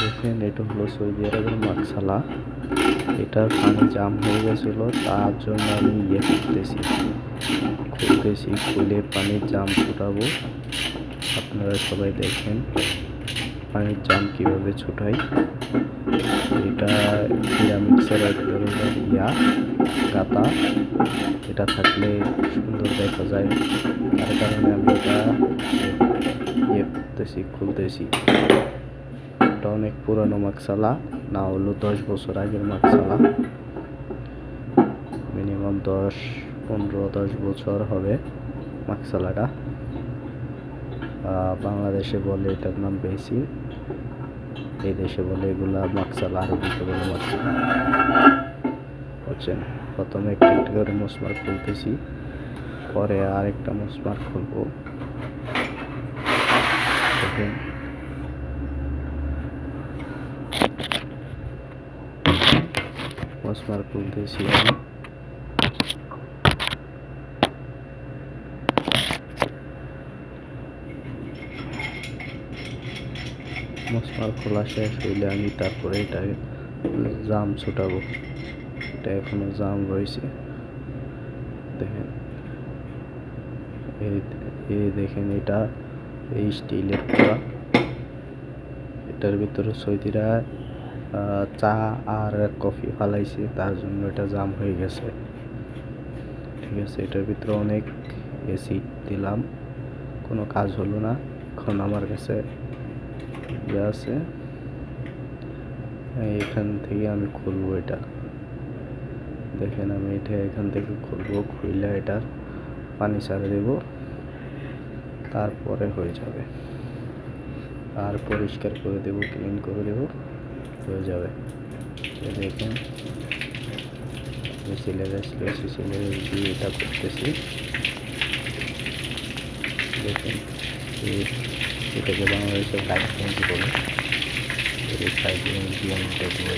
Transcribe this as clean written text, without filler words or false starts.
দেখেন এটা হলো সৌদি আরবের মাকসালা। এটার পানি জাম হয়ে গেছিল, তার জন্য আমি খুলতেছি, খুলে পানির জাম ছুটাবো। আপনারা সবাই দেখেন পানির জাম কিভাবে ছুটাই। এটা সিরামিক্সের এক ধরনের গাতা। এটা থাকলে সুন্দর দেখা যায়, তার কারণে আমি এটা খুলতেছি। এটা অনেক পুরানো মাকসালা, না হলো 10 বছর আগের মাকসালা। মিনিমাম 10 বছর হবে মাকসালাটা। বাংলাদেশে বলে এটার নাম বেসিন, এই দেশে বলে এগুলা মাকসালা, আরবিতে বলে মাকসালা। বুঝছেন? প্রথমে একটা করে মসমার খুলতেছি, পরে আরেকটা মসমার খুলবো। দেখুন মসমার খুলতেছি আমি। মসমার খোলা শেষ হইলে আমি তারপরে এটা জাম ছুটাবো। এটা এখনো জাম রয়েছে। দেখেন এই দেখেন এটা এই স্টিলের করা। এটার ভিতরে সৌদিরা চা আর কফি ফালাইছে, তার জন্য এটা জাম হয়ে গেছে। ঠিক আছে, এটার ভিতরে অনেক অ্যাসিড দিলাম, কোনো কাজ হলো না। এখন আমার কাছে আছে, এখান থেকে আমি খুলবো এটা। দেখেন আমি এটা এখান থেকে খুলবো, খুলে এটা পানি ছাড়ে দেব, তারপরে হয়ে যাবে। আর পরিষ্কার করে দেব, ক্লিন করে দেব, হয়ে যাবে। দেখেন আমি ছেলেরা দিয়ে এটা করতেছি। দেখেন এটাকে বাংলাদেশের 22 ইঞ্চি বলে, এই 22 ইঞ্চি আমি এটা দিয়ে